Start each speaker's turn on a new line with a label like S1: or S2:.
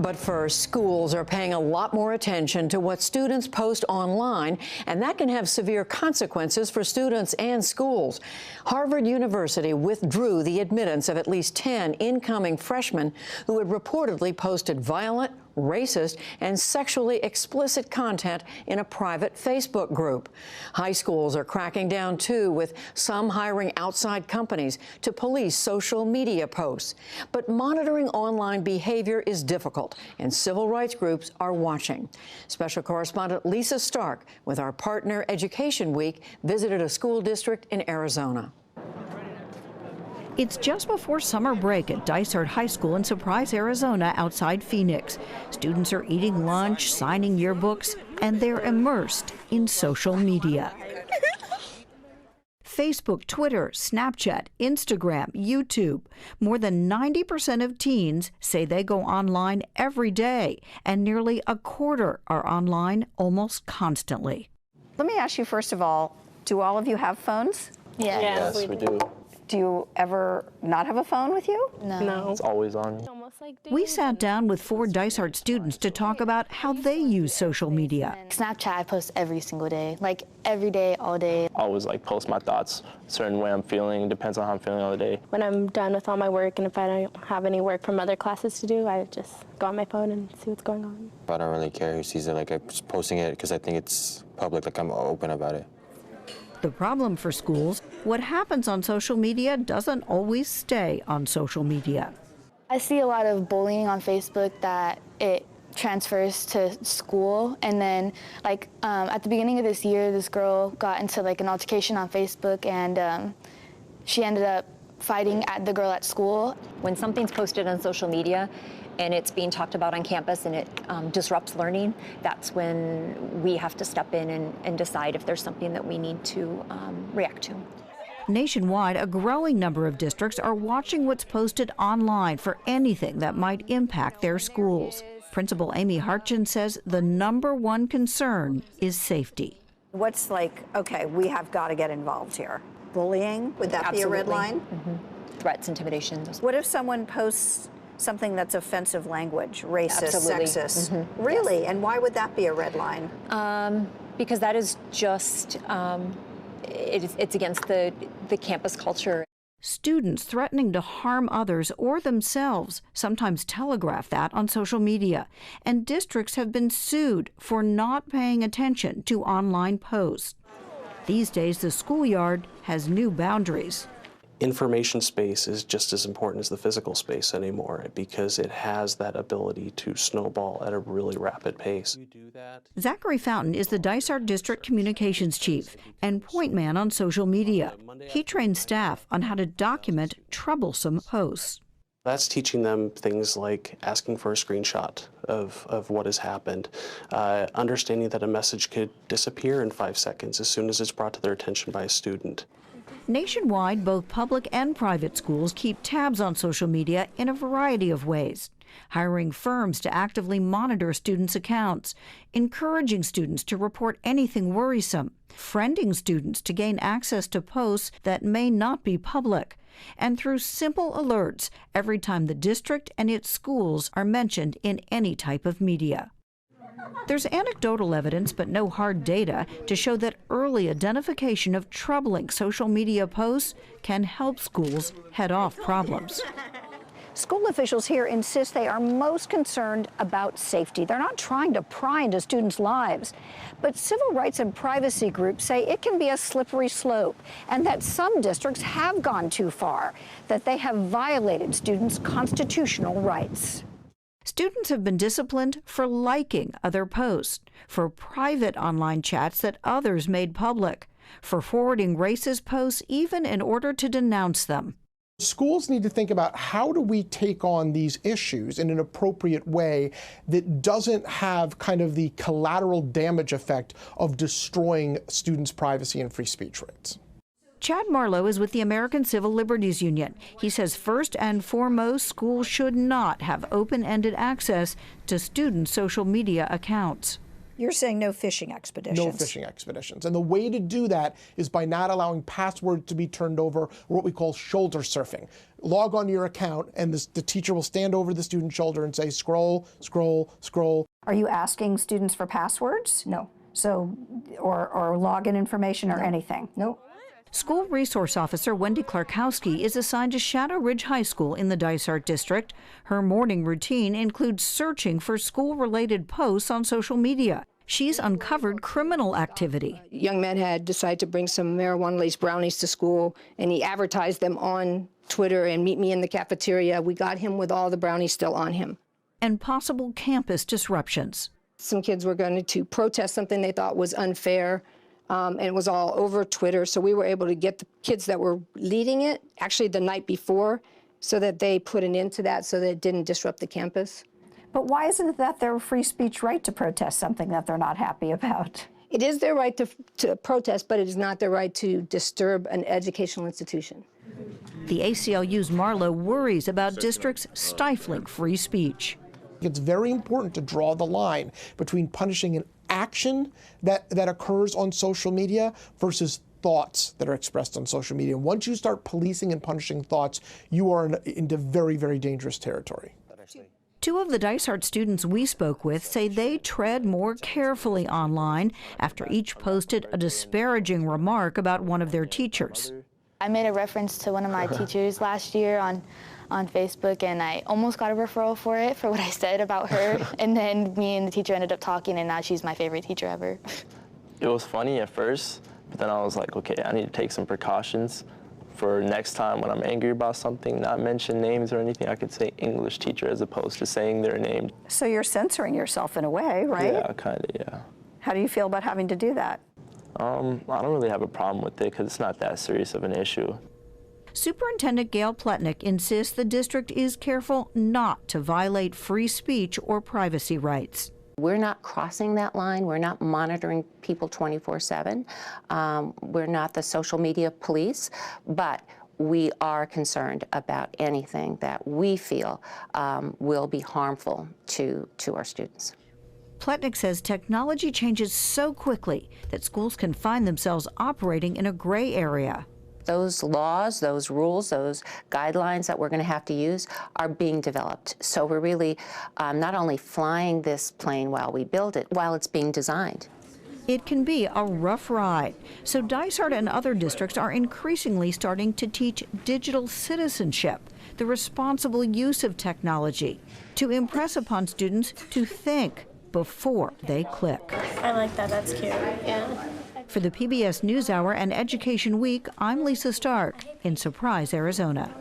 S1: But first, schools are paying a lot more attention to what students post online, and that can have severe consequences for students and schools. Harvard University withdrew the admittance of at least 10 incoming freshmen who had reportedly posted violent, racist, and sexually explicit content in a private Facebook group. High schools are cracking down, too, with some hiring outside companies to police social media posts. But monitoring online behavior is difficult, and civil rights groups are watching. Special correspondent Lisa Stark, with our partner Education Week, visited a school district in Arizona.
S2: It's just before summer break at Dysart High School in Surprise, Arizona, outside Phoenix. Students are eating lunch, signing yearbooks, and they're immersed in social media. Facebook, Twitter, Snapchat, Instagram, YouTube. More than 90% of teens say they go online every day, and nearly a quarter are online almost constantly.
S3: Let me ask you, first of all, do all of you have phones?
S4: Yes, we do.
S3: Do you ever not have a phone with you?
S4: No.
S5: It's always on.
S2: We sat down with 4 Dysart students to talk about how they use social media.
S6: Snapchat, I post every single day, like every day, all day.
S5: I always post my thoughts, a certain way I'm feeling, depends on how I'm feeling all the day.
S4: When I'm done with all my work and if I don't have any work from other classes to do, I just go on my phone and see what's going on.
S7: I don't really care who sees it, I'm just posting it because I think it's public, I'm open about it.
S2: The problem for schools, what happens on social media doesn't always stay on social media.
S6: I see a lot of bullying on Facebook that it transfers to school, and then at the beginning of this year, this girl got into an altercation on Facebook, and she ended up fighting at the girl at school.
S8: When something's posted on social media and it's being talked about on campus and it disrupts learning, that's when we have to step in and decide if there's something that we need to react to.
S2: Nationwide, a growing number of districts are watching what's posted online for anything that might impact their schools. Principal Amy Hartgen says the #1 concern is safety.
S3: What's okay, we have got to get involved here? Bullying, would that be a red line?
S8: Mm-hmm. Threats, intimidation.
S3: What if someone posts something that's offensive language, racist,
S8: Absolutely.
S3: sexist?
S8: Mm-hmm.
S3: Really?
S8: Yes.
S3: And why would that be a red line?
S8: Because that is just, it's against the campus culture.
S2: Students threatening to harm others or themselves sometimes telegraph that on social media, and districts have been sued for not paying attention to online posts. These days, the schoolyard has new boundaries.
S9: Information space is just as important as the physical space anymore because it has that ability to snowball at a really rapid pace.
S2: Zachary Fountain is the Dysart District Communications Chief and point man on social media. He trains staff on how to document troublesome posts.
S9: That's teaching them things like asking for a screenshot of what has happened, understanding that a message could disappear in 5 seconds as soon as it's brought to their attention by a student.
S2: Nationwide, both public and private schools keep tabs on social media in a variety of ways, hiring firms to actively monitor students' accounts, encouraging students to report anything worrisome, friending students to gain access to posts that may not be public, and through simple alerts every time the district and its schools are mentioned in any type of media. There's anecdotal evidence, but no hard data, to show that early identification of troubling social media posts can help schools head off problems.
S3: School officials here insist they are most concerned about safety. They're not trying to pry into students' lives. But civil rights and privacy groups say it can be a slippery slope and that some districts have gone too far, that they have violated students' constitutional rights.
S2: Students have been disciplined for liking other posts, for private online chats that others made public, for forwarding racist posts even in order to denounce them.
S10: Schools need to think about how do we take on these issues in an appropriate way that doesn't have kind of the collateral damage effect of destroying students' privacy and free speech rights.
S2: Chad Marlowe is with the American Civil Liberties Union. He says first and foremost, schools should not have open-ended access to students' social media accounts.
S3: You're saying no fishing expeditions.
S10: No fishing expeditions. And the way to do that is by not allowing passwords to be turned over, or what we call shoulder surfing. Log on to your account, and the teacher will stand over the student's shoulder and say, scroll, scroll, scroll.
S3: Are you asking students for passwords?
S11: No.
S3: So, or login information or anything?
S11: No.
S2: School Resource Officer Wendy Clarkowski is assigned to Shadow Ridge High School in the Dysart District. Her morning routine includes searching for school-related posts on social media. She's uncovered criminal activity.
S11: A young man had decided to bring some marijuana-laced brownies to school, and he advertised them on Twitter and meet me in the cafeteria. We got him with all the brownies still on him.
S2: And possible campus disruptions.
S11: Some kids were going to protest something they thought was unfair. And it was all over Twitter, so we were able to get the kids that were leading it, actually the night before, so that they put an end to that so that it didn't disrupt the campus.
S3: But why isn't that their free speech right to protest something that they're not happy about?
S11: It is their right to protest, but it is not their right to disturb an educational institution.
S2: The ACLU's Marlowe worries about districts stifling free speech.
S10: It's very important to draw the line between punishing an action that occurs on social media versus thoughts that are expressed on social media. Once you start policing and punishing thoughts, you are into very, very dangerous territory.
S2: Two of the Dysart students we spoke with say they tread more carefully online after each posted a disparaging remark about one of their teachers.
S6: I made a reference to one of my teachers last year on Facebook, and I almost got a referral for it, for what I said about her. And then me and the teacher ended up talking, and now she's my favorite teacher ever.
S5: It was funny at first, but then I was like, okay, I need to take some precautions for next time when I'm angry about something, not mention names or anything. I could say English teacher as opposed to saying their name.
S3: So you're censoring yourself in a way, right?
S5: Yeah, kind of, yeah.
S3: How do you feel about having to do that?
S5: I don't really have a problem with it because it's not that serious of an issue.
S2: Superintendent Gail Pletnick insists the district is careful not to violate free speech or privacy rights.
S12: We're not crossing that line. We're not monitoring people 24/7. We're not the social media police, but we are concerned about anything that we feel will be harmful to our students.
S2: Pletnick says technology changes so quickly that schools can find themselves operating in a gray area.
S12: Those laws, those rules, those guidelines that we're going to have to use are being developed. So we're really not only flying this plane while we build it, while it's being designed.
S2: It can be a rough ride. So Dysart and other districts are increasingly starting to teach digital citizenship, the responsible use of technology, to impress upon students to think before they click.
S4: I like that. That's cute. Yeah.
S2: For the PBS NewsHour and Education Week, I'm Lisa Stark in Surprise, Arizona.